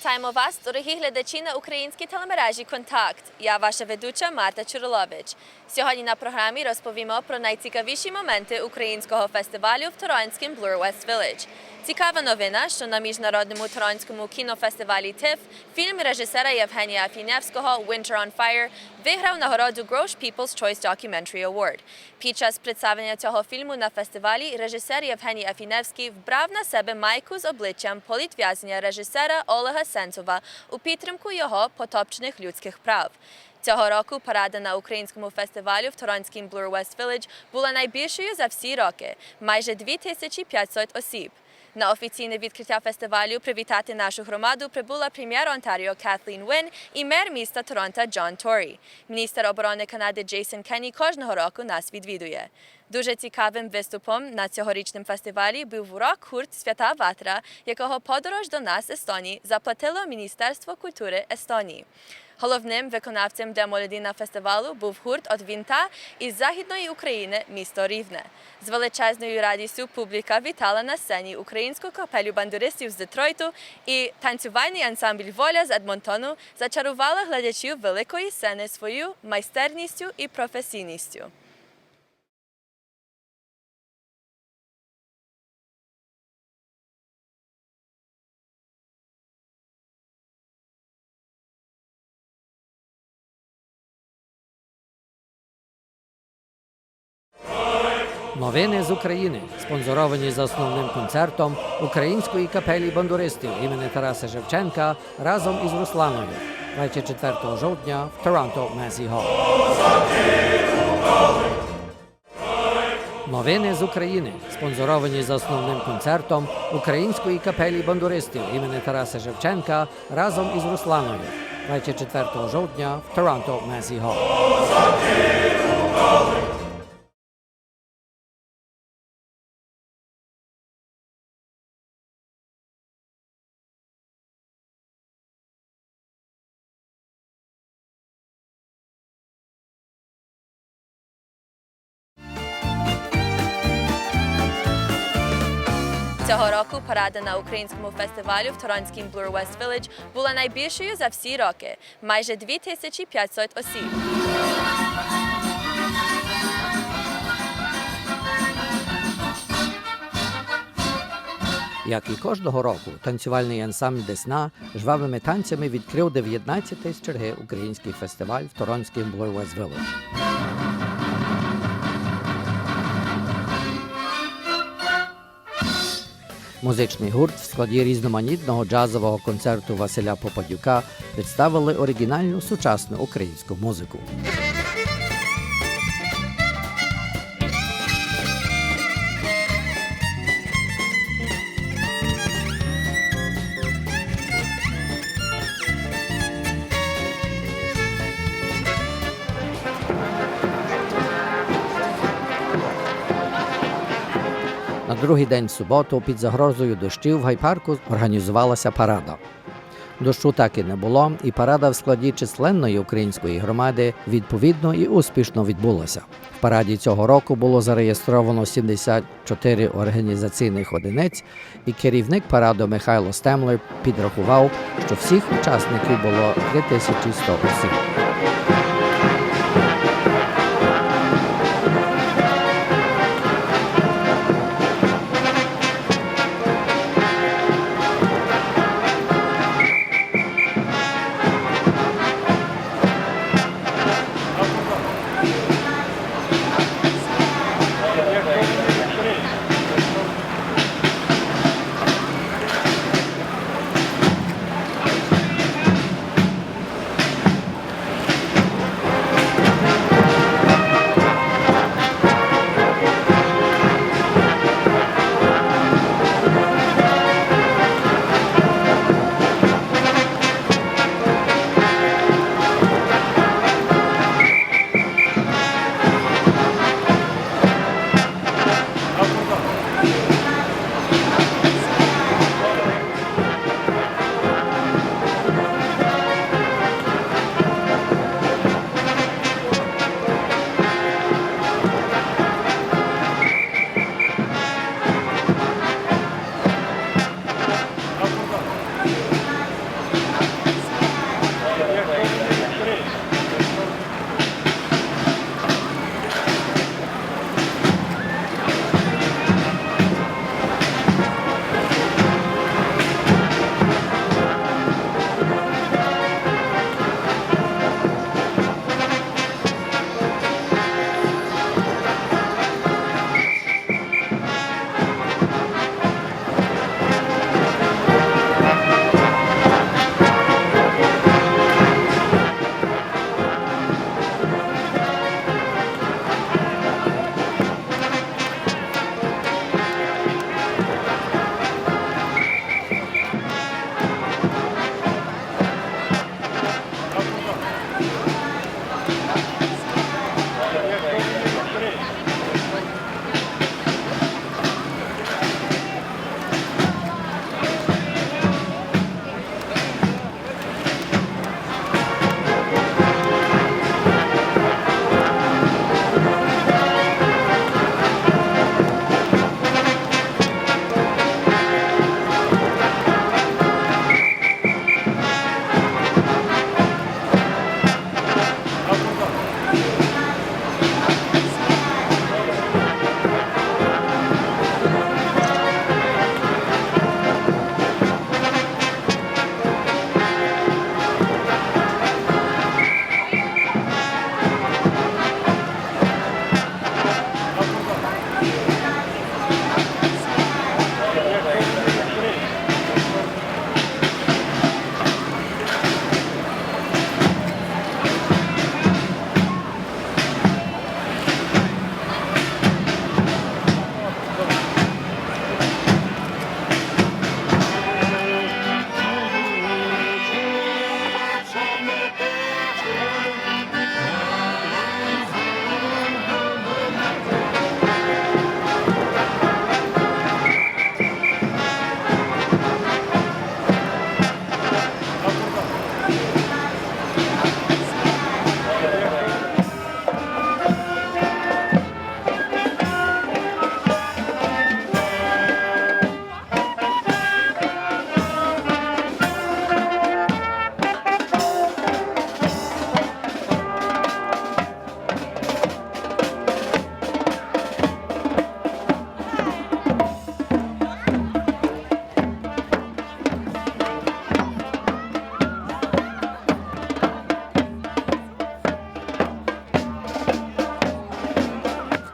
Вітаємо вас, дорогі глядачі на українській телемережі «Контакт». Я ваша ведуча Марта Чурилович. Сьогодні на програмі розповімо про найцікавіші моменти українського фестивалю в Торонському Bloor West Village. Цікава новина, що на міжнародному торонському кінофестивалі ТИФ фільм режисера Євгенія Афіневського «Winter on Fire» виграв нагороду Grosh People's Choice Documentary Award. Під час представлення цього фільму на фестивалі режисер Євгеній Афіневський вбрав на себе майку з обличчям політв'язня режисера Олега Сенцова у підтримку його потопчених людських прав. Цього року парада на українському фестивалі в Торонському Bloor West Village була найбільшою за всі роки – майже 2500 осіб. На офіційне відкриття фестивалю привітати нашу громаду прибула прем'єр Онтаріо Катлін Уін і мер міста Торонто Джон Торі. Міністр оборони Канади Джейсон Кенні кожного року нас відвідує. Дуже цікавим виступом на цьогорічному фестивалі був рок-гурт «Свята Ватра», якого подорож до нас, Естонії, заплатило Міністерство культури Естонії. Головним виконавцем демолодіна фестивалу був гурт «От вінта» із Західної України, місто Рівне. З величезною радістю публіка вітала на сцені українську капелю бандуристів з Детройту, і танцювальний ансамбль «Воля» з Едмонтону зачарувала глядачів великої сцени своєю майстерністю і професійністю. Новини з України, спонсоровані за основним концертом української капелі бандуристів імені Тараса Шевченка разом із Русланою 24 жовтня в Торонто Месі Холл. Новини з України, спонсоровані за основним концертом української капелі бандуристів імені Тараса Шевченка разом із Русланою 24 жовтня в Торонто Месі Холл. Цього року парада на українському фестивалі в Торонському Bloor West Village була найбільшою за всі роки – майже 2500 осіб. Як і кожного року, танцювальний ансамбль «Десна» жвавими танцями відкрив 19-й з черги український фестиваль в Торонському Bloor West Village. Музичний гурт в складі різноманітного джазового концерту Василя Попадюка представили оригінальну сучасну українську музику. На другий день в суботу під загрозою дощів в гайпарку організувалася парада. Дощу так і не було, і парада в складі численної української громади відповідно і успішно відбулася. В параді цього року було зареєстровано 74 організаційних одиниць, і керівник параду Михайло Стемлер підрахував, що всіх учасників було 3100 осіб.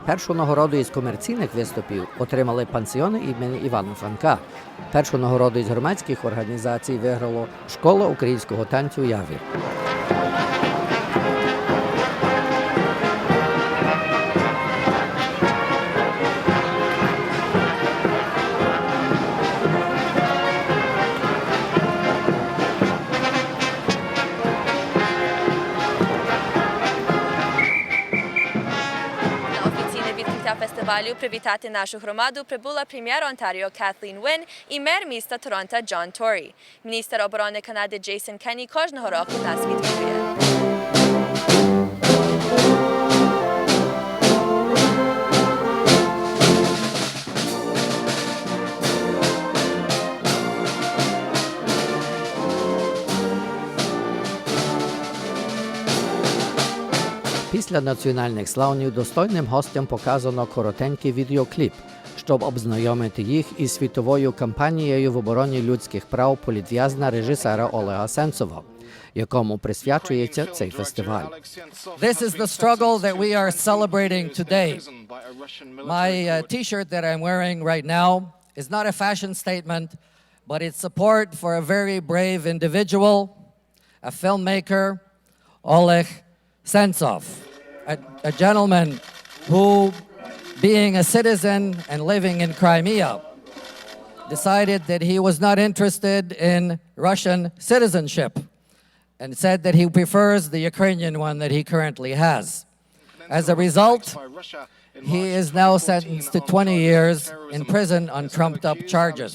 Першу нагороду із комерційних виступів отримали пансіони імені Івана Франка. Першу нагороду із громадських організацій виграло Школа українського танцю «Явір». Фестивалю привітати нашу громаду прибула прем'єр Онтаріо Катлін Він і мер міста Торонто Джон Торі. Міністр оборони Канади Джейсон Кенні кожного року нас відвідує. Після національних славнів достойним гостям показано коротенький відеокліп, щоб обзнайомити їх із світовою кампанією в обороні людських прав політв'язня режисера Олега Сенцова, якому присвячується цей фестиваль. This is the struggle that we are celebrating today. My t-shirt that I'm wearing right now is not a fashion statement, but it's support for a very brave individual, a filmmaker, Oleg Sentsov, a gentleman who, being a citizen and living in Crimea, decided that he was not interested in Russian citizenship and said that he prefers the Ukrainian one that he currently has. As a result, he is now sentenced to 20 years in prison on trumped-up charges.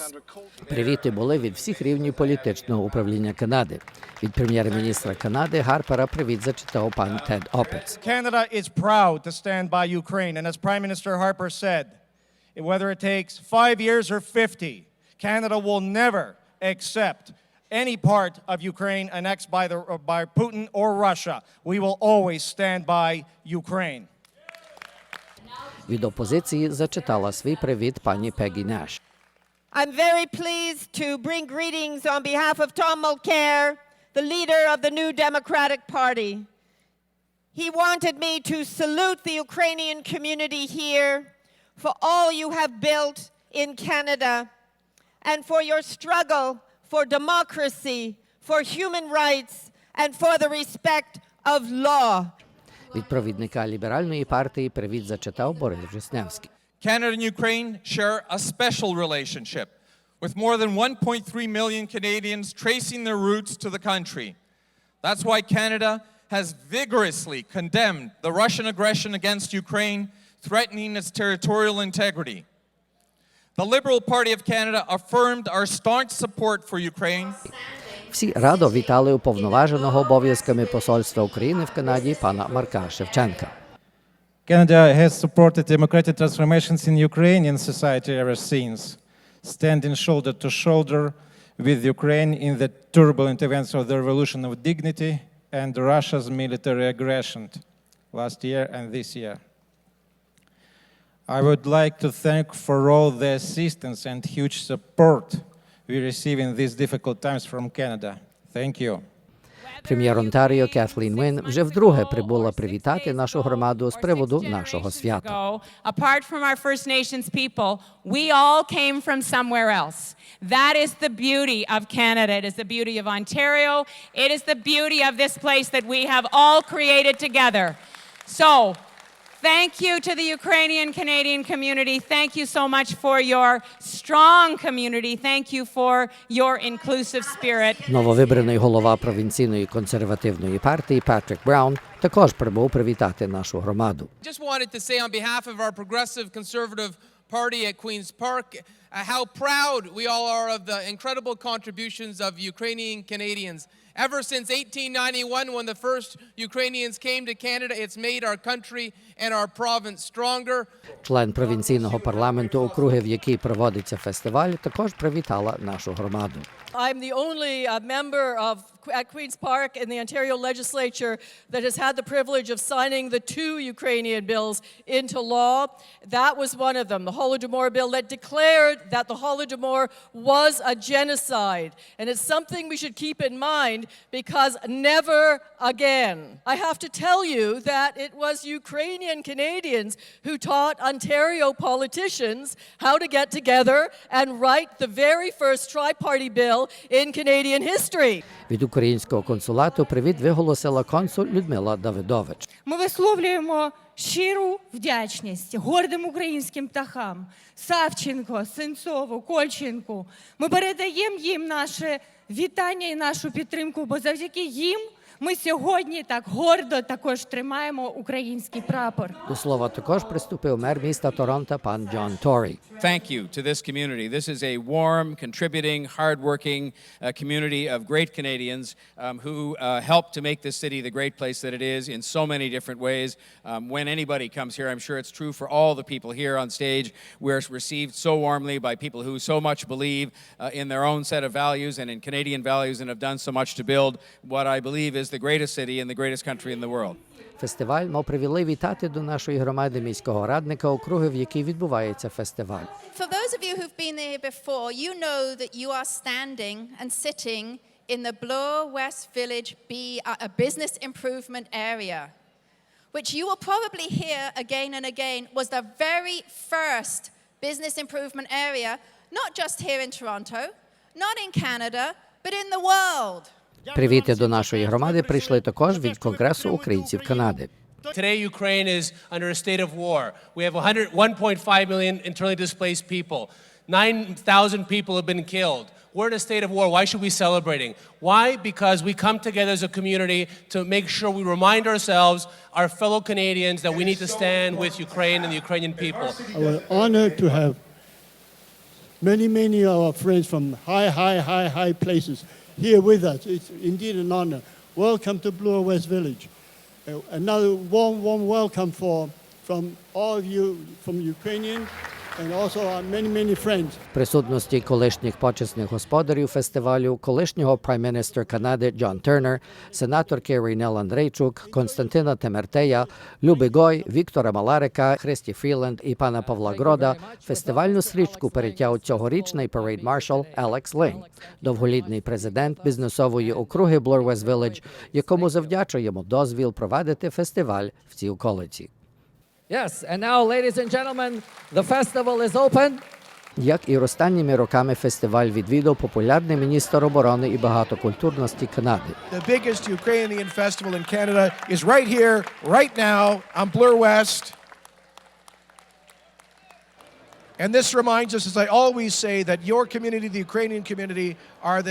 Привіти були від всіх рівнів політичного управління Канади. Від прем'єр-міністра Канади Гарпера привіт зачитав пан Тед Опец. Canada is proud to stand by Ukraine, and as Prime Minister Harper said, whether it takes 5 years or 50, Canada will never accept any part of Ukraine annexed by Putin or Russia. We will always stand by Ukraine. Від опозиції зачитала свій привіт пані Пегі Неш. I'm very pleased to bring greetings on behalf of Tom Mulcair, the leader of the New Democratic Party. He wanted me to salute the Ukrainian community here for all you have built in Canada and for your struggle for democracy, for human rights, and for the respect of law. Від провідника ліберальної партії привіт зачитав Борис Жисневський. Canada and Ukraine share a special relationship, with more than 1.3 million Canadians tracing their roots to the country. That's why Canada has vigorously condemned the Russian aggression against Ukraine, threatening its territorial integrity. The Liberal Party of Canada affirmed our staunch support for Ukraine. Всі радо вітали уповноваженого обов'язками посольства України в Канаді пана Марка Шевченка. Canada has supported democratic transformations in Ukrainian society ever since, standing shoulder to shoulder with Ukraine in the turbulent events of the Revolution of Dignity and Russia's military aggression last year and this year. I would like to thank for all the assistance and huge support we receive in these difficult times from Canada. Thank you. Прем'єр Онтаріо Катлін Він вже вдруге прибула привітати нашу громаду з приводу нашого свята. Apart from our First Nations people, we all came from somewhere else. That is the beauty of Canada. It is the beauty of Ontario. It is the beauty of this place that we have all created together. So, thank you to the Ukrainian Canadian community. Thank you so much for your strong community. Thank you for your inclusive spirit. Нововибраний голова провінційної консервативної партії Патрік Браун також прибув привітати нашу громаду. Just wanted to say on behalf of our progressive conservative party at Queen's Park how proud we all are of the incredible contributions of Ukrainian Canadians. Ever since 1891, when the first Ukrainians came to Canada, it's made our country and our province stronger. Член провінційного парламенту округи, в якій проводиться фестиваль, також привітала нашу громаду. I'm the only member at Queen's Park in the Ontario Legislature that has had the privilege of signing the 2 Ukrainian bills into law. That was one of them, the Holodomor bill that declared that the Holodomor was a genocide. And it's something we should keep in mind mind because never again. I have to tell you that it was Ukrainian Canadians who taught Ontario politicians how to get together and write the very first tri-party bill in Canadian history. Від українського консулату привіт виголосила консул Людмила Давидович. Ми висловлюємо щиру вдячність гордим українським птахам Савченко, Сенцову, Кольченку. Ми передаємо їм наше вітання і нашу підтримку, бо завдяки їм ми сьогодні так гордо також тримаємо український прапор. До слова також приступив мер міста Торонто пан Джон Торі. Thank you to this community. This is a warm, contributing, hardworking community of great Canadians who help to make this city the great place that it is in so many different ways. When anybody comes here, I'm sure it's true for all the people here on stage. We're received so warmly by people who so much believe in their own set of values and in Canadian values and have done so much to build what I believe is the greatest city and the greatest country in the world. Фестиваль мав привілей вітати до нашої громади міського радника округи, в якій відбувається фестиваль. For those of you who've been here before, you know that you are standing and sitting in the Bloor West Village a business improvement area, which you will probably hear again and again was the very first business improvement area, not just here in Toronto, not in Canada, but in the world. Привіти до нашої громади прийшли також від Конгресу українців Канади. Today, Ukraine is under a state of war. We have 1.5 million internally displaced people. 9,000 people have been killed. We're in a state of war. Why should we be celebrating? Why? Because we come together as a community to make sure we remind ourselves, our fellow Canadians, that we need to stand with Ukraine and the Ukrainian people. We're honored to have many of our friends from high places here with us. It's indeed an honor. Welcome to Bloor West Village. Another warm welcome from all of you, from Ukrainian and also our many friends. В присутності колишніх почесних господарів фестивалю, колишнього прайм-міністра Канади Джон Тернер, сенаторки Рейнел Андрейчук, Константина Темертея, Люби Гой, Віктора Маларика, Христі Фріленд і пана Павла Грода, фестивальну стрічку перетяв цьогорічний парейд-маршал Алекс Лейн, довголітній президент бізнесової округи Bloor West Village, якому завдячуємо дозвіл провадити фестиваль в цій околиці. Yes, and now, ladies and gentlemen, the festival is open. Як і останніми роками фестиваль відвідав популярний міністр оборони і багатокультурності Канади. The biggest Ukrainian festival in Canada is right here, right now, on Bloor West. And this reminds us, as I always say, that your community, the Ukrainian community, are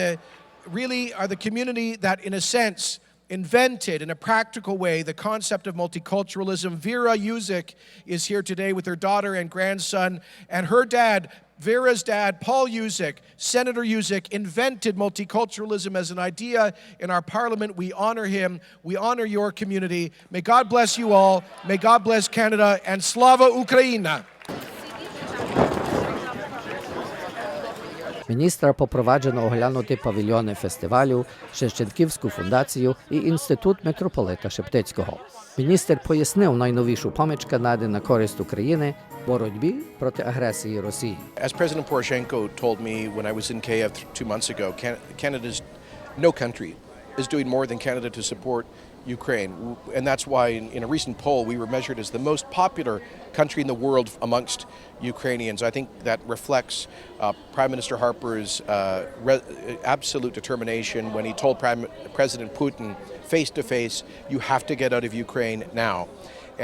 the community that, in a sense, invented in a practical way the concept of multiculturalism. Vera Yuzik is here today with her daughter and grandson, and her dad, Vera's dad, Paul Yuzik, Senator Yuzik, invented multiculturalism as an idea in our parliament. We honor him. We honor your community. May God bless you all. May God bless Canada, and Slava Ukraina! Міністра попроваджено оглянути павільйони фестивалю, Шевченківську фундацію і Інститут митрополита Шептицького. Міністр пояснив найновішу поміч Канади на користь України в боротьбі проти агресії Росії. As President Poroshenko told me when I was in Kiev 2 months ago, no country is doing more than Canada to support Ukraine. And that's why in a recent poll we were measured as the most popular country in the world amongst Ukrainians. I think that reflects Prime Minister Harper's absolute determination when he told President Putin face to face, you have to get out of Ukraine now.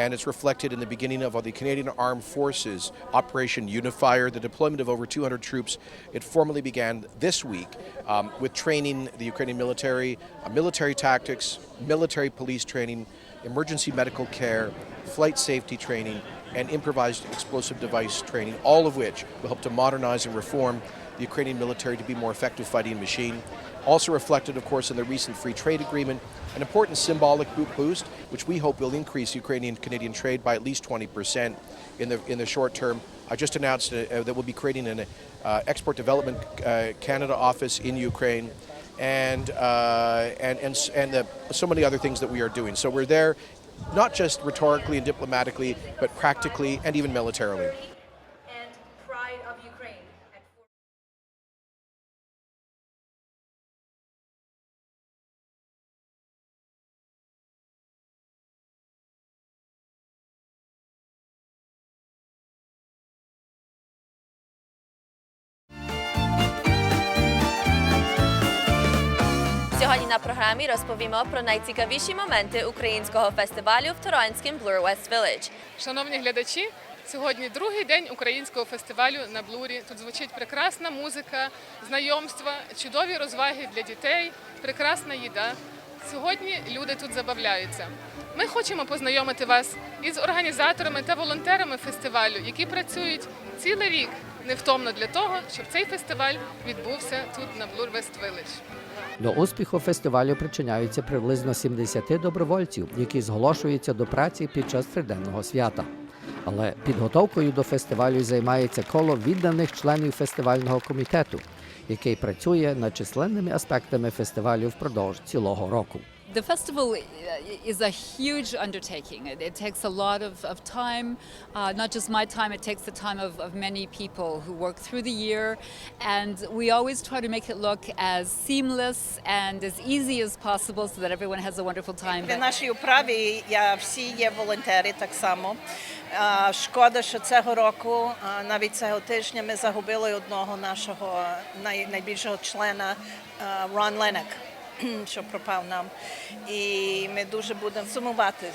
And it's reflected in the beginning of the Canadian Armed Forces Operation Unifier, the deployment of over 200 troops. It formally began this week with training the Ukrainian military tactics, military police training, emergency medical care, flight safety training, and improvised explosive device training, all of which will help to modernize and reform the Ukrainian military to be a more effective fighting machine. Also reflected, of course, in the recent free trade agreement, an important symbolic boost, which we hope will increase Ukrainian-Canadian trade by at least 20% in the short term. I just announced that we'll be creating an Export Development Canada office in Ukraine, and so many other things that we are doing. So we're there, not just rhetorically and diplomatically, but practically and even militarily. Сьогодні на програмі розповімо про найцікавіші моменти українського фестивалю в торонському Bloor West Village. Шановні глядачі, сьогодні другий день українського фестивалю на Блурі. Тут звучить прекрасна музика, знайомства, чудові розваги для дітей, прекрасна їда. Сьогодні люди тут забавляються. Ми хочемо познайомити вас із організаторами та волонтерами фестивалю, які працюють цілий рік невтомно для того, щоб цей фестиваль відбувся тут на Bloor West Village. До успіху фестивалю причиняються приблизно 70 добровольців, які зголошуються до праці під час триденного свята. Але підготовкою до фестивалю займається коло відданих членів фестивального комітету, який працює над численними аспектами фестивалю впродовж цілого року. The festival is a huge undertaking. It takes a lot of time, not just my time, it takes the time of many people who work through the year. And we always try to make it look as seamless and as easy as possible so that everyone has a wonderful time. В нашій управі всі є волонтери так само. Шкода, що цього року, навіть цього тижня, ми загубили одного нашого найбільшого члена, Рон Ленек, що пропав нам. І ми дуже будемо сумувати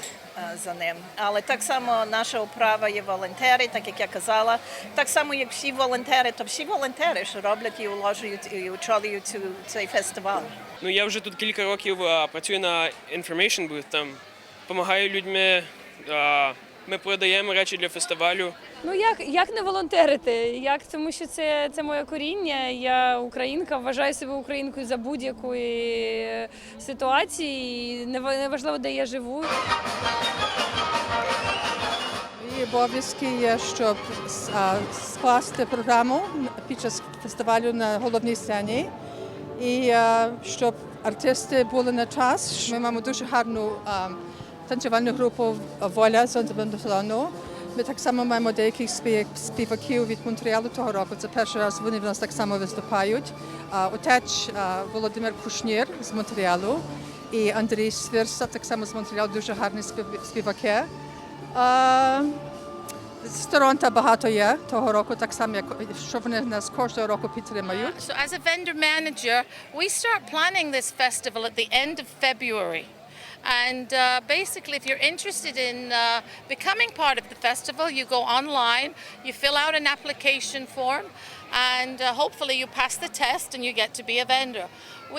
за ним. Але так само наша управа є волонтери, так як я казала. Так само, як всі волонтери, то всі волонтери, що роблять і уложують, і очолюють цей фестиваль. Ну, я вже тут кілька років працюю на information booth, там допомагаю людьми. Ми продаємо речі для фестивалю. Ну як не волонтерити? Тому що це моє коріння. Я українка, вважаю себе українкою за будь-якої ситуації. Неважливо, де я живу. Мої обов'язки є, щоб скласти програму під час фестивалю на головній сцені. І щоб артисти були на час. Ми маємо дуже гарну танцювальну групу «Воля» з Онтарону. Ми так само маємо деяких співаків від Монреалу того року. Це перший раз вони в нас так само виступають. Отець Володимир Кушнір з Монреалу і Андрій Свірса, так само з Монреалу, дуже гарні співаки. З Торонто багато є того року, так само, що вони нас кожного року підтримують. So as a vendor manager, we start planning this festival at the end of February. And basically, if you're interested in becoming part of the festival, you go online, you fill out an application form, and hopefully you pass the test and you get to be a vendor.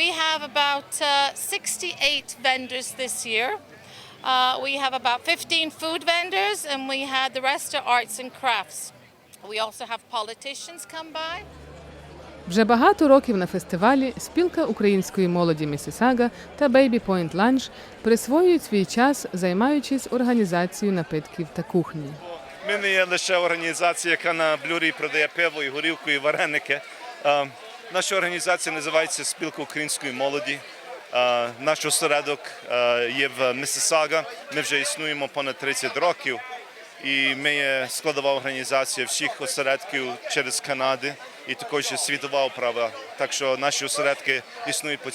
We have about 68 vendors this year. We have about 15 food vendors, and the rest are arts and crafts. We also have politicians come by. Вже багато років на фестивалі спілка української молоді Місісага та Baby Point Lunch присвоюють свій час, займаючись організацією напитків та кухні. Ми не є лише організація, яка на Блюрі продає пиво, і горілку, і вареники. Наша організація називається Спілка української молоді. Наш осередок є в Місісага. Ми вже існуємо понад 30 років. І ми є складова організація всіх осередків через Канаду і також світова управа. Так що наші осередки існують по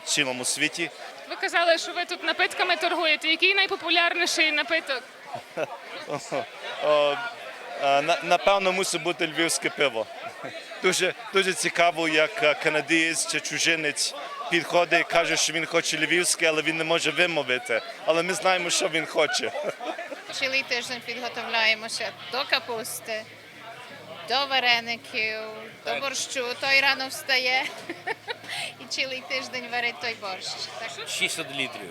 цілому світі. Ви казали, що ви тут напитками торгуєте. Який найпопулярніший напиток? Напевно, мусить бути львівське пиво. Дуже цікаво, як канадієць чи чужинець підходить і каже, що він хоче львівське, але він не може вимовити. Але ми знаємо, що він хоче. Цілий тиждень підготовляємося до капусти, до вареників, до борщу. Той рано встає і цілий тиждень варить той борщ. 600 літрів.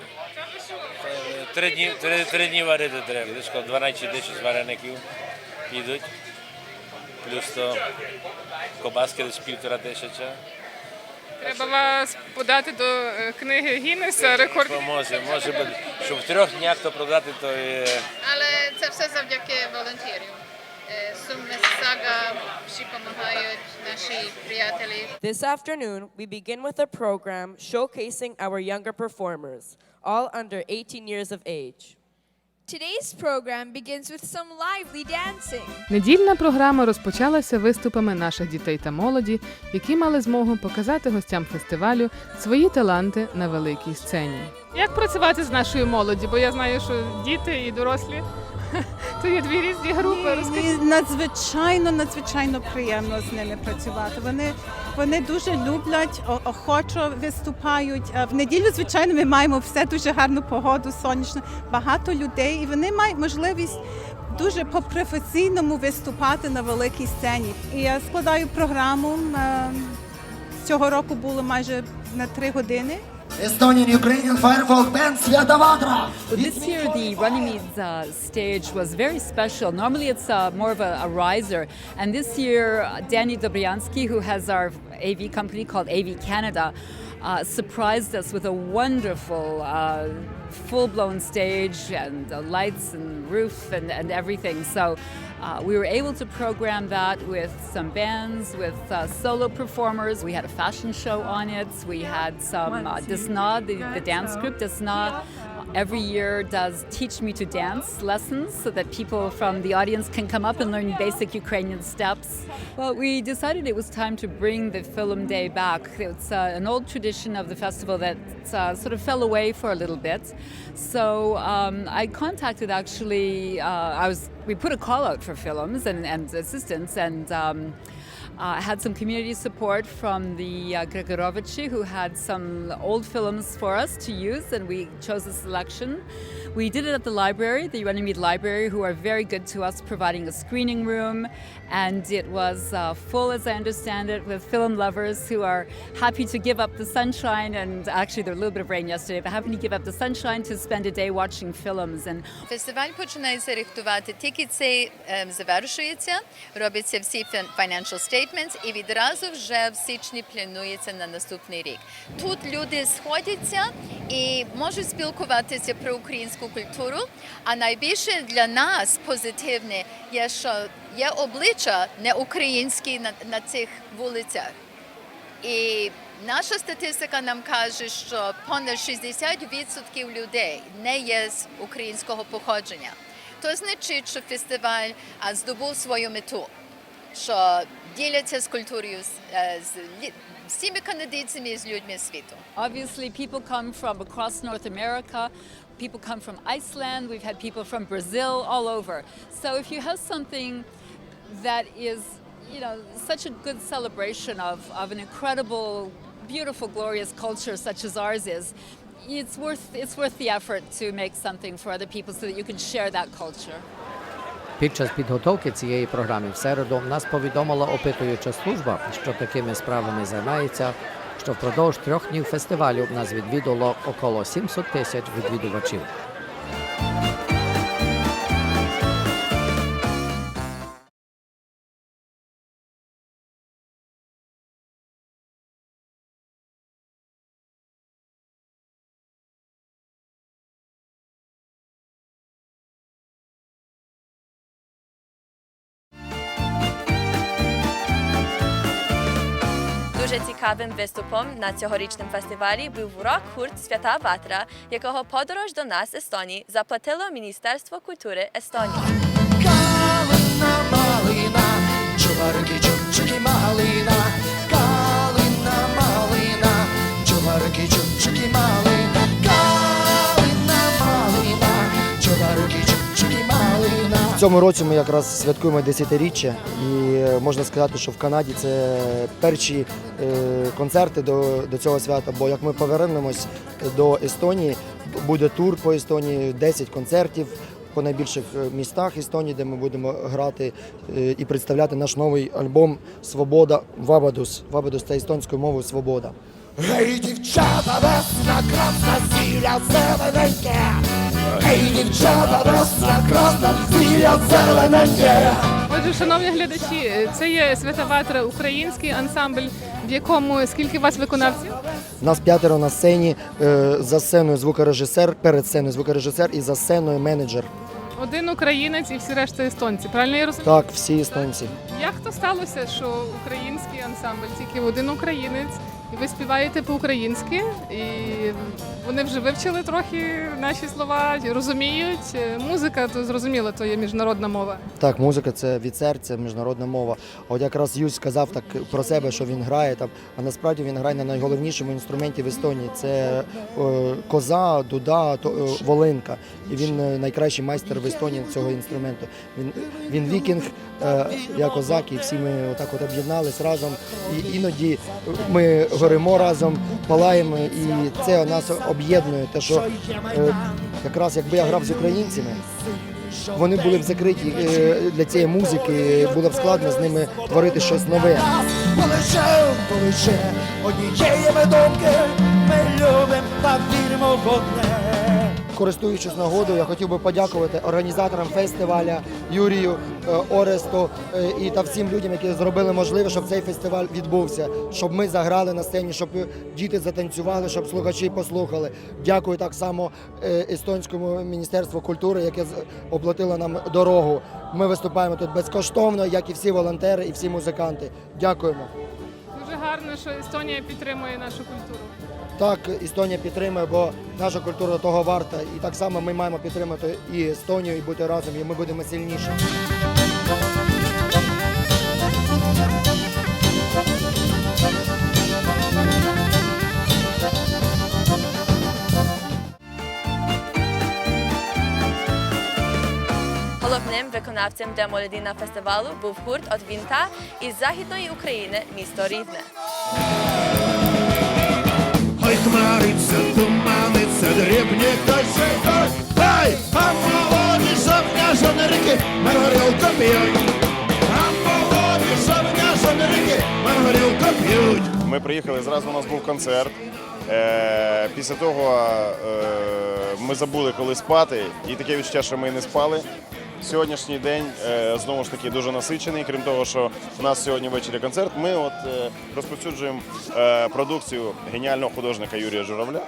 3 дні варити треба. Десь 12-10 вареників підуть. Плюс то кобаски десь 1500. Треба вас подати до книги Гіннеса, рекордів. Може бути. Щоб в 3 днях то продати, то є... Але це все завдяки волонтерів. Сум Місісага, всі допомагають, наші приятелі. This afternoon, we begin with a program showcasing our younger performers, all under 18 years of age. Today's program begins with some lively dancing. Недільна програма розпочалася виступами наших дітей та молоді, які мали змогу показати гостям фестивалю свої таланти на великій сцені. Як працювати з нашою молоді? Бо я знаю, що діти і дорослі Це є дві різні групи. Розкажіть. Надзвичайно приємно з ними працювати. Вони дуже люблять, охочо виступають. В неділю, звичайно, ми маємо все дуже гарну погоду, сонячно, багато людей, і вони мають можливість дуже по-професійному виступати на великій сцені. І я складаю програму. Цього року було майже на 3 години. Estonian Ukrainian Firefolk Band Святаватра. This year the Runnymede stage was very special. Normally it's more of a riser, and this year Danny Dobryansky, who has our AV company called AV Canada, surprised us with a wonderful full-blown stage and lights and roof and everything. So we were able to program that with some bands, with solo performers. We had a fashion show on it. We had some Desna, the dance group Desna. Every year does Teach Me to Dance lessons so that people from the audience can come up and learn basic Ukrainian steps. Well, we decided it was time to bring the Film Day back. It's an old tradition of the festival that sort of fell away for a little bit. So I contacted actually, we put a call out for films and assistance, and I had some community support from the Gregorovici, who had some old films for us to use, and we chose a selection. We did it at the library, the Runnymede Library, who are very good to us, providing a screening room, and it was full, as I understand it, with film lovers who are happy to give up the sunshine, and actually there was a little bit of rain yesterday, but happy to give up the sunshine to spend a day watching films. And Фестиваль починається рихтувати, тільки цей завершується, робиться всі financial statements, і відразу вже в січні планується на наступний рік. Тут люди сходяться і можуть спілкуватися про українську культуру, а найбільше для нас позитивне є, що є обличчя не українські на цих вулицях. І наша статистика нам каже, що понад 60% людей не є з українського походження. То значить, що фестиваль здобув свою мету, що діляться з культурою, з всіми канадійцями і з людьми світу. obviously people come from across North America, people come from Iceland, we've had people from Brazil, all over. So if you have something that is, you know, such a good celebration of an incredible, beautiful, glorious culture such as ours is, it's worth the effort to make something for other people so that you can share that culture. Під час підготовки цієї програми в середу нас повідомила опитуюча служба, що такими справами займається, що впродовж 3 днів фестивалю нас відвідало около 700 тисяч відвідувачів. Дуже цікавим виступом на цьогорічному фестивалі був рок-гурт «Свята Ватра», якого подорож до нас, Естонії, заплатило Міністерство культури Естонії. Калина малина, чуварки чубчики малина. Калина малина, чуварки чубчики малина. Калина малина, чуварки чубчики малина. В цьому році ми якраз святкуємо 10-річчя, і можна сказати, що в Канаді це перші концерти до цього свята, бо як ми повернемось до Естонії, буде тур по Естонії, 10 концертів по найбільших містах Естонії, де ми будемо грати і представляти наш новий альбом «Свобода Вабадус». Вабадус – це естонською мовою «Свобода». Гей, дівчата, весна, красна, зілля зелененьке. Гей, дівчата, весна, красна, зілля зелененьке. Отже, шановні глядачі, це є «Свята Ватра», український ансамбль, в якому скільки у вас виконавців? Нас 5 на сцені, за сценою звукорежисер, перед сценою звукорежисер і за сценою менеджер. Один українець і всі решта естонці, правильно я розумію? Так, всі естонці. Як то сталося, що український ансамбль, тільки один українець, І ви співаєте по-українськи, і вони вже вивчили трохи наші слова, розуміють. Музика, то зрозуміло, то є міжнародна мова. Так, музика – це від серця, міжнародна мова. От якраз Юсь сказав так про себе, що він грає там, а насправді він грає на найголовнішому інструменті в Естонії. Це коза, дуда, волинка. І він найкращий майстер в Естонії цього інструменту. Він вікінг, я козак, і всі ми отак от об'єднались разом. І іноді ми горимо разом, палаємо, і це нас об'єднує. Те, що якраз якби я грав з українцями, вони були б закриті для цієї музики, було б складно з ними творити щось нове. Полише однієї ми думки, ми любимо та віримо в одне. Користуючись нагодою, я хотів би подякувати організаторам фестиваля, Юрію, Оресту і та всім людям, які зробили можливе, щоб цей фестиваль відбувся, щоб ми заграли на сцені, щоб діти затанцювали, щоб слухачі послухали. Дякую так само Естонському міністерству культури, яке оплатило нам дорогу. Ми виступаємо тут безкоштовно, як і всі волонтери і всі музиканти. Дякуємо. Дуже гарно, що Естонія підтримує нашу культуру. Так, Естонія підтримує, бо наша культура того варта. І так само ми маємо підтримати і Естонію, і бути разом, і ми будемо сильніші. Головним виконавцем демолодійного фестивалу був гурт «От Вінта» із Західної України, місто Рівне. Ой, хмариться, туманиться, дрібні дощі, ай, а молоді жовня жонерики, на горілку п'ють. А молоді жовня жонерики, на горілку п'ють. Ми приїхали, зразу у нас був концерт. Після того ми забули, коли спати, і таке відчуття, що ми не спали. Сьогоднішній день, знову ж таки, дуже насичений. Крім того, що у нас сьогодні ввечері концерт, ми розповсюджуємо продукцію геніального художника Юрія Журавля.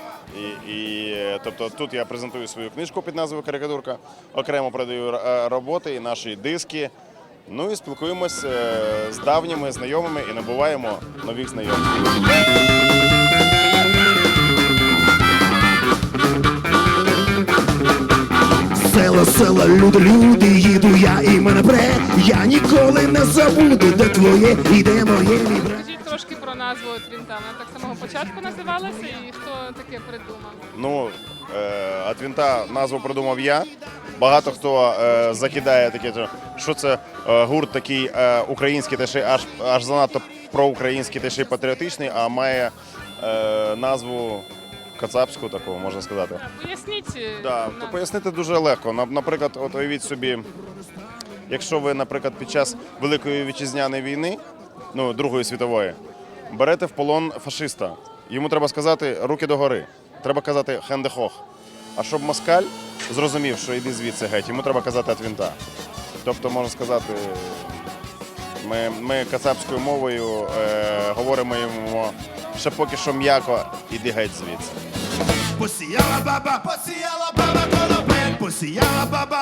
Тобто тут я презентую свою книжку під назвою «Карикатурка», окремо продаю роботи і наші диски. Ну і спілкуємось з давніми знайомими і набуваємо нових знайомих. Села, люди, їду я і мене пре. Я ніколи не забуду, де твоє і де моє. Скажіть трошки про назву «От Вінта». Вона так з самого початку називалася, і хто таке придумав? Ну, «От Вінта» назву придумав я. Багато хто закидає таке, що це гурт такий український, та ще аж занадто проукраїнський, та ще й патріотичний, а має назву кацапську, такого можна сказати. Поясніть. То пояснити дуже легко. Наприклад, от уявіть собі, якщо ви, наприклад, під час Великої Вітчизняної війни, ну, Другої світової, берете в полон фашиста, йому треба сказати «руки догори», треба казати «хендехох». А щоб москаль зрозумів, що йди звідси геть, йому треба казати «от Вінта». Тобто, можна сказати, ми кацапською мовою говоримо йому ще поки що м'яко «іди геть звідси». Посіяла баба конопель, посіяла баба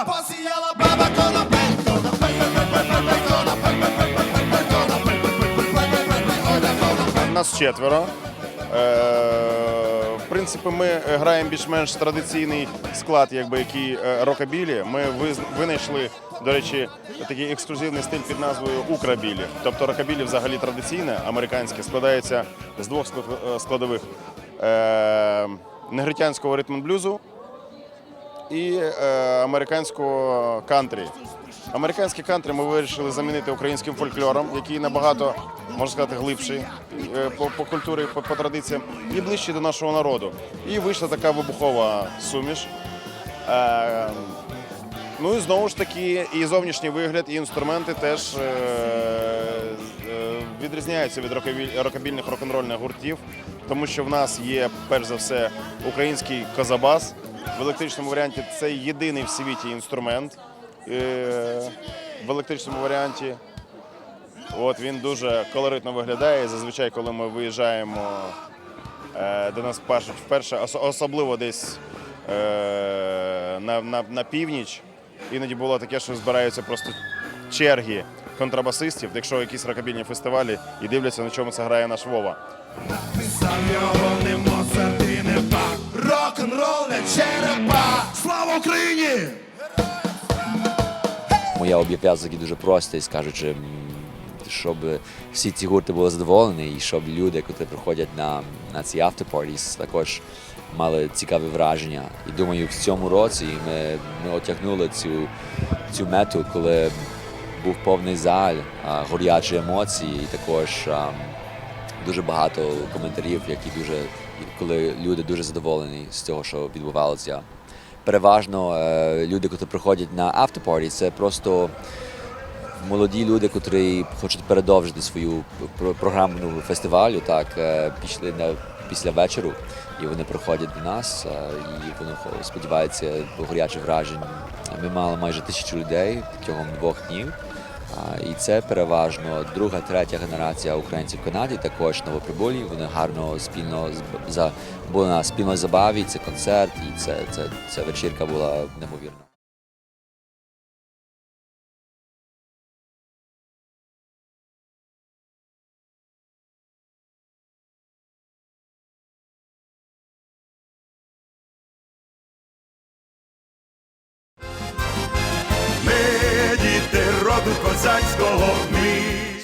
конопель, Нас 4. В принципі, ми граємо більш-менш традиційний склад, який рокабілі. Ми винайшли, до речі, такий ексклюзивний стиль під назвою «украбілі». Тобто рокабілі взагалі традиційне, американське, складається з двох складових – негритянського ритм-блюзу і американського кантрі. Американський кантрі ми вирішили замінити українським фольклором, який набагато, можна сказати, глибший по культурі, по традиціям і ближчий до нашого народу. І вийшла така вибухова суміш. Ну і знову ж таки, і зовнішній вигляд, і інструменти теж відрізняються від рокабільних рок-н-рольних гуртів, тому що в нас є, перш за все, український козабас. В електричному варіанті це єдиний в світі інструмент. В електричному варіанті. От, він дуже колоритно виглядає. Зазвичай, коли ми виїжджаємо, до нас пашуть вперше, особливо десь на північ, іноді було таке, що збираються просто черги контрабасистів, якщо якісь рокабільні фестивалі, і дивляться, на чому це грає наш Вова. Рок-н-рол не черепа! Слава Україні! Моя обов'язок дуже простий, скажучи, щоб всі ці гурти були задоволені і щоб люди, які приходять на ці after-parties, також мали цікаві враження. І думаю, в цьому році ми отягнули цю мету, коли був повний зал, горячі емоції і також дуже багато коментарів, коли люди дуже задоволені з того, що відбувалося. Переважно люди, які приходять на after-party, це просто молоді люди, які хочуть продовжити свою програму фестивалю, пішли після вечору, і вони приходять до нас, і вони сподіваються гарячих вражень. Ми мали майже 1000 людей протягом 2 днів. І це переважно друга, третя генерація українців в Канаді, також новоприбулі. Вони гарно були на спільній забаві, це концерт, і ця вечірка була неймовірна.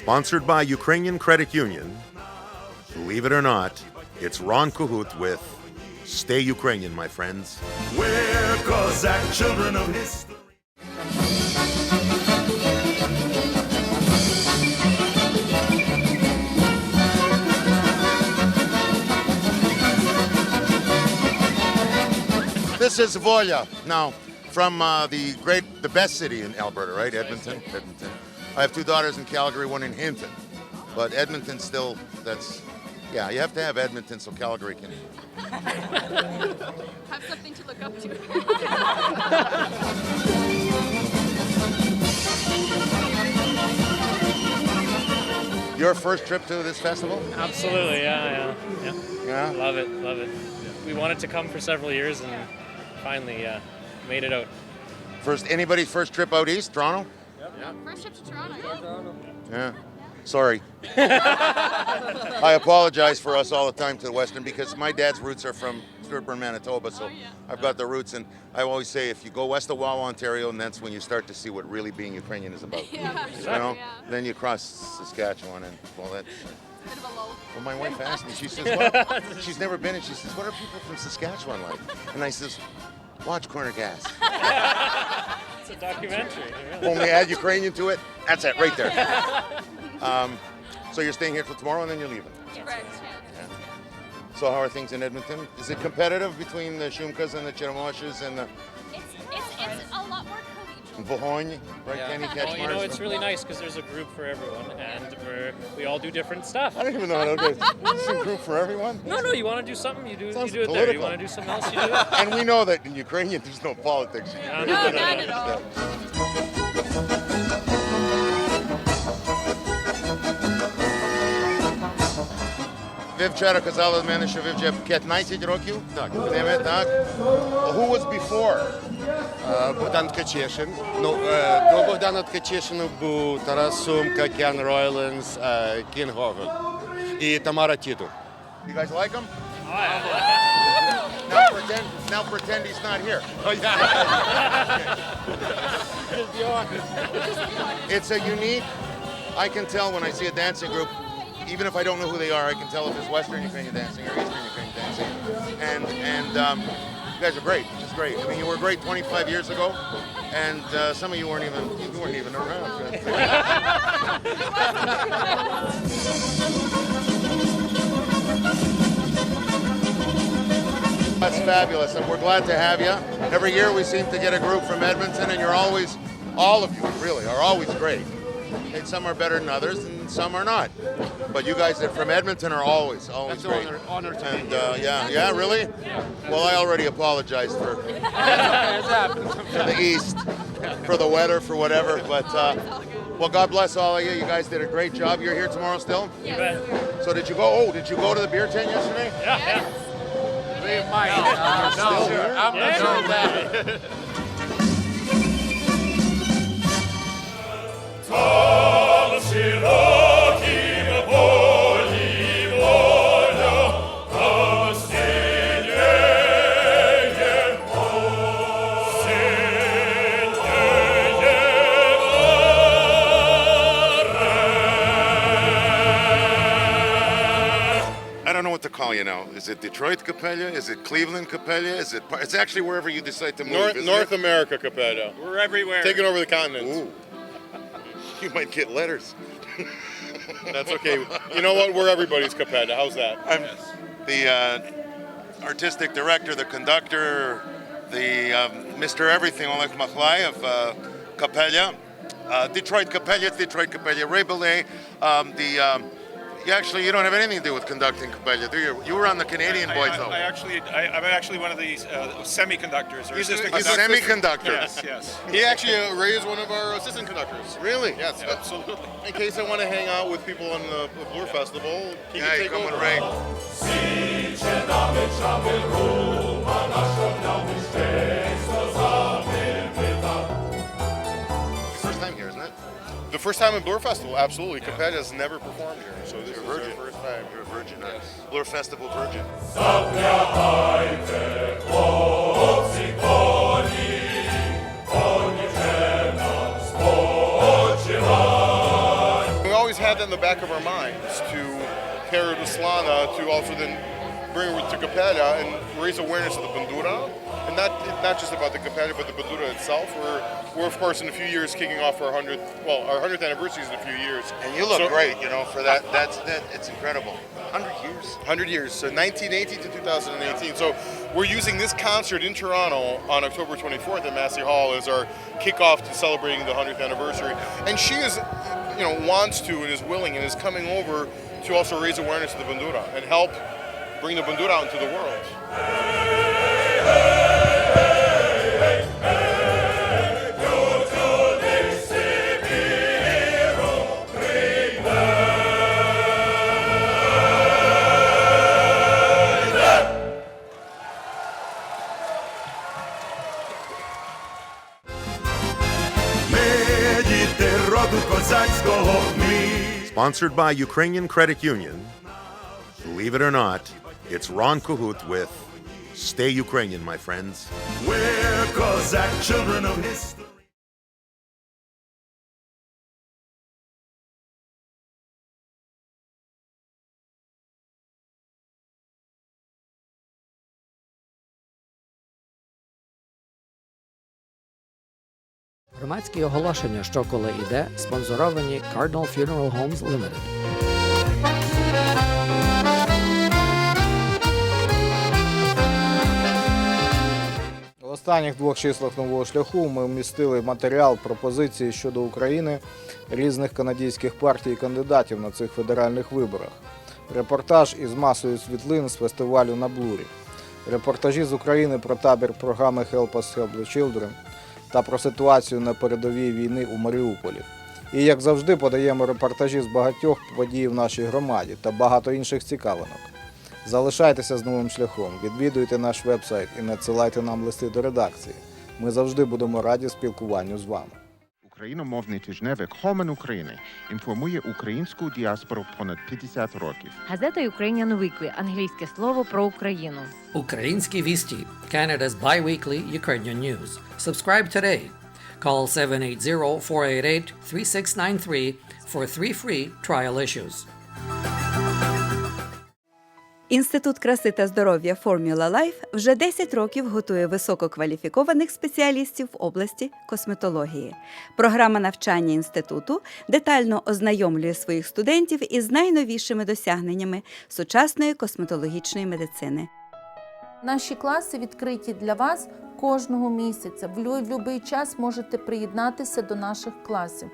Sponsored by Ukrainian Credit Union. Believe it or not, it's Ron Kohut with Stay Ukrainian, my friends. We're Cossack children of history. This is Volya. Now, from the best city in Alberta, right? Edmonton. I have 2 daughters in Calgary, 1 in Hinton. But Edmonton still, you have to have Edmonton so Calgary can... Have something to look up to. Your first trip to this festival? Absolutely, yeah. Yeah? Love it. We wanted to come for several years and finally made it out. Anybody's first trip out east, Toronto? First trip to Toronto. Yeah. Sorry. I apologize for us all the time to the Western because my dad's roots are from Stewartburn, Manitoba, so I've got the roots, and I always say if you go west of Wawa, Ontario, and that's when you start to see what really being Ukrainian is about. Then you cross Saskatchewan, and that's... Well, my wife asked me, she says, she's never been, and she says, what are people from Saskatchewan like? And I says, watch Corner Gas. It's a documentary. Only add Ukrainian to it, that's it, right there. So you're staying here till tomorrow and then you're leaving? Right. So how are things in Edmonton? Is it competitive between the Shumkas and the Cheremoshes and the... It's a lot more collegial. Vohony, right? Yeah. Can you catch Well, it's really nice because there's a group for everyone, and we all do different stuff. I don't even know how to do it. It's a group for everyone? No, you want to do something, you do it political. there. You want to do something else, you do it. And we know that in Ukrainian there's no politics. No, not at all. Ви вчора казали в мене, що ви вже 15 років? Так. Так? Who was before? Богдан Ткачишин. До Богдана Ткачишина був Тарас Сумка, Кен Ройленс, Кін Гоголь і Тамара Тіту. You guys like him? Now pretend he's not here. It's a unique, I can tell when I see a dancing group, even if I don't know who they are, I can tell if it's Western Ukrainian dancing or Eastern Ukrainian dancing. And you guys are great, just great. I mean, you were great 25 years ago, and some of you weren't even around. That's fabulous, and we're glad to have you. Every year we seem to get a group from Edmonton, and you're always, all of you really, are always great. And some are better than others, and some are not. But you guys that from Edmonton are always great. Honor to and yeah, really? Well, I already apologized for the East, for the weather, for whatever. But well, God bless all of you. You guys did a great job. You're here tomorrow still? You bet. So did you go to the beer tent yesterday? Yeah. We might. Still here? I'm not sure of that. Oh! don't know what to call you now. Is it Detroit Capella? Is it Cleveland Capella? It's actually wherever you decide to move. North America Capella. We're everywhere. Taking over the continent. Ooh. You might get letters. That's okay. You know what? We're everybody's Capella. How's that? I'm the artistic director, the conductor, the Mr. Everything, Oleg Machlai of Capella. Detroit Capella, it's Detroit Capella. Ray Belay, you don't have anything to do with conducting Capella, do you? You were on the Canadian Boys, though. I'm actually one of the semiconductors. He's a semiconductor. Yes. He actually raised one of our assistant conductors. Really? Yes, absolutely. In case I want to hang out with people on the Blur Festival, he can take over. Ray. First time here, isn't it? The first time at Blur Festival, absolutely. Capella has never performed here, so this is our first time. You're a virgin, yes. Blur Festival virgin. We always had that in the back of our minds to pair it with Slana to also then bring it to Capella and raise awareness of the Bandura. And not just about the Capella, but the Bandura itself. We're of course in a few years kicking off our 100th anniversary is in a few years. And you look great, for that. It's incredible. 100 years. 100 years, so 1918 to 2018. So we're using this concert in Toronto on October 24th at Massey Hall as our kickoff to celebrating the 100th anniversary. And she is, wants to and is willing and is coming over to also raise awareness of the Bandura and help bring the Bandura out into the world. Sponsored by Ukrainian Credit Union. Believe it or not, it's Ron Kohut with Stay Ukrainian, my friends. We're Cossack children of history. Громадські оголошення «Що коли іде» спонсоровані Cardinal Funeral Homes Limited. В останніх 2 числах «Нового шляху» ми вмістили матеріал пропозиції щодо України різних канадських партій і кандидатів на цих федеральних виборах. Репортаж із масою світлин з фестивалю на Блурі. Репортажі з України про табір програми Help Us Help the Children та про ситуацію на передовій війни у Маріуполі. І, як завжди, подаємо репортажі з багатьох подій в нашій громаді та багато інших цікавинок. Залишайтеся з «Новим шляхом», відвідуйте наш веб-сайт і надсилайте нам листи до редакції. Ми завжди будемо раді спілкуванню з вами. Україномовний тижневик «Хомен України» інформує українську діаспору понад 50 років. Газета Ukrainian Weekly – англійське слово про Україну. Українські вісті – Canada's bi-weekly Ukrainian news. Subscribe today. Call 780-488-3693 for 3 free trial issues. Інститут краси та здоров'я Formula Life вже 10 років готує висококваліфікованих спеціалістів в області косметології. Програма навчання інституту детально ознайомлює своїх студентів із найновішими досягненнями сучасної косметологічної медицини. Наші класи відкриті для вас кожного місяця. В будь-який час можете приєднатися до наших класів.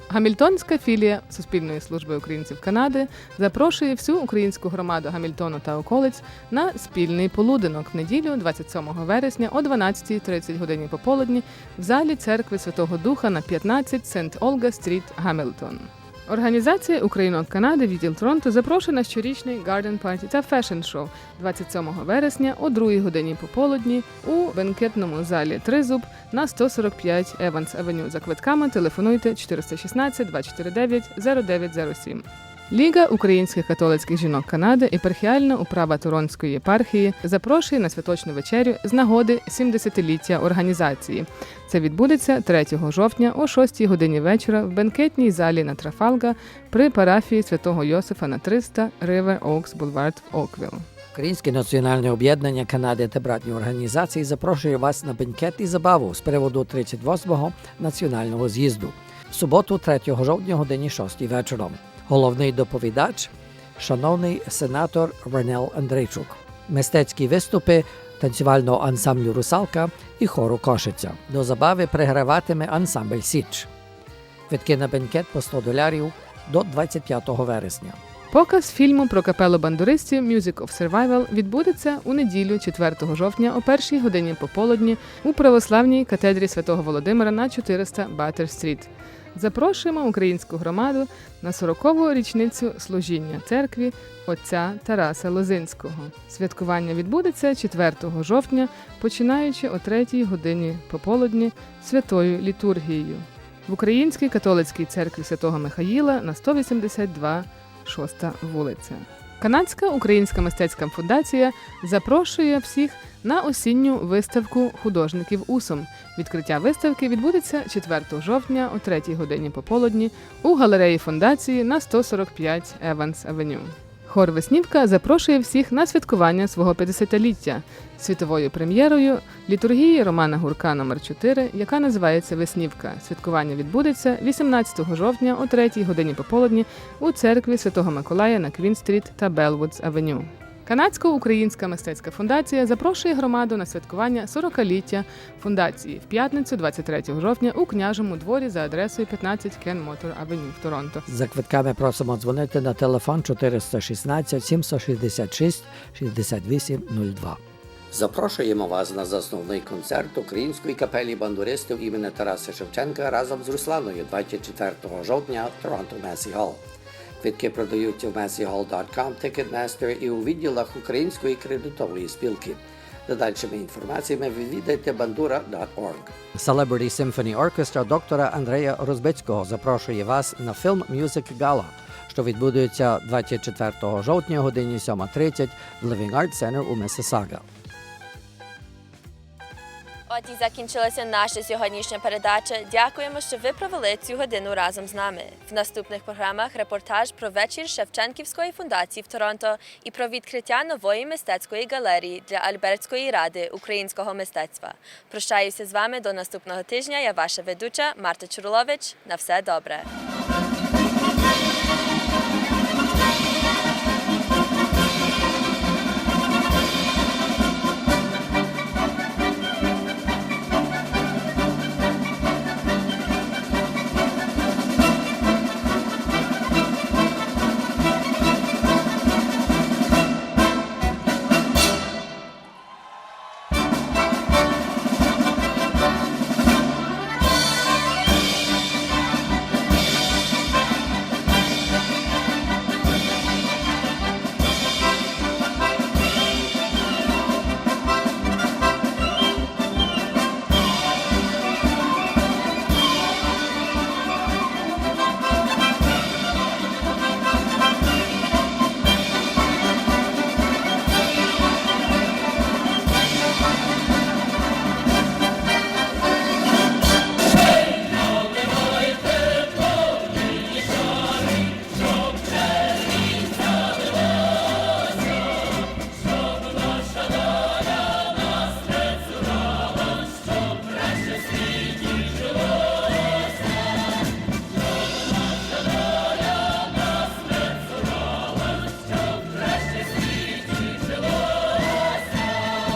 Гамільтонська філія Суспільної служби українців Канади запрошує всю українську громаду Гамільтону та околиць на спільний полуденок в неділю 27 вересня о 12:30 годині пополудні в залі Церкви Святого Духа на 15 Сент Олга Стріт, Гамільтон. Організація «Українок Канади» відділ Торонто запрошує на щорічний Garden Party та Fashion Show 27 вересня о 2 годині пополудні у бенкетному залі «Тризуб» на 145 Еванс Авеню. За квитками телефонуйте 416 249 0907. Ліга українських католицьких жінок Канади, єпархіальна управа Торонської єпархії запрошує на святочну вечерю з нагоди 70-ліття організації. Це відбудеться 3 жовтня о 6 годині вечора в бенкетній залі на Трафалга при парафії святого Йосифа на 300 River Oaks Boulevard в Оквіл. Українське національне об'єднання Канади та братні організації запрошує вас на бенкет і забаву з приводу 38-го національного з'їзду. В суботу, 3 жовтня, годині 6 вечором. Головний доповідач – шановний сенатор Ренел Андрейчук. Мистецькі виступи танцювального ансамблю «Русалка» і хору «Кошиця». До забави приграватиме ансамбль «Січ». Квитки на бенкет по $100 до 25 вересня. Показ фільму про капелу бандуристів «Music of Survival» відбудеться у неділю 4 жовтня о 1 годині пополудні у православній катедрі Святого Володимира на 400 Баттер-стріт. Запрошуємо українську громаду на 40-ву річницю служіння церкві отця Тараса Лозинського. Святкування відбудеться 4 жовтня, починаючи о 3 годині пополудні святою літургією в Українській католицькій церкві Святого Михаїла на 182 6 вулиця. Канадська українська мистецька фундація запрошує всіх на осінню виставку художників УСУМ. Відкриття виставки відбудеться 4 жовтня о 3 годині пополудні у галереї фундації на 145 Еванс Авеню. Хор «Веснівка» запрошує всіх на святкування свого 50-ліття світовою прем'єрою літургії Романа Гурка номер 4, яка називається «Веснівка». Святкування відбудеться 18 жовтня о 3 годині пополудні у церкві Святого Миколая на Квін-стріт та Белвудс Авеню. Канадсько-українська мистецька фундація запрошує громаду на святкування 40-ліття фундації в п'ятницю 23 жовтня у Княжому дворі за адресою 15 Кен Мотор Авеню в Торонто. За квитками просимо дзвонити на телефон 416 766 6802. Запрошуємо вас на засновний концерт Української капелі бандуристів імені Тараса Шевченка разом з Русланою 24 жовтня в Торонто Месі Холл. Квитки продаються в messyhall.com, Ticketmaster і у відділах Української кредитової спілки. За дальшими інформаціями відвідайте bandura.org. Celebrity Symphony Orchestra доктора Андрея Розбицького запрошує вас на фільм Music Gala, що відбудеться 24 жовтня о годині 7:30 в Living Arts Center у Миссисага. От і закінчилася наша сьогоднішня передача. Дякуємо, що ви провели цю годину разом з нами. В наступних програмах репортаж про вечір Шевченківської фундації в Торонто і про відкриття нової мистецької галерії для Альбертської ради українського мистецтва. Прощаюся з вами до наступного тижня. Я ваша ведуча Марта Чуролович. На все добре.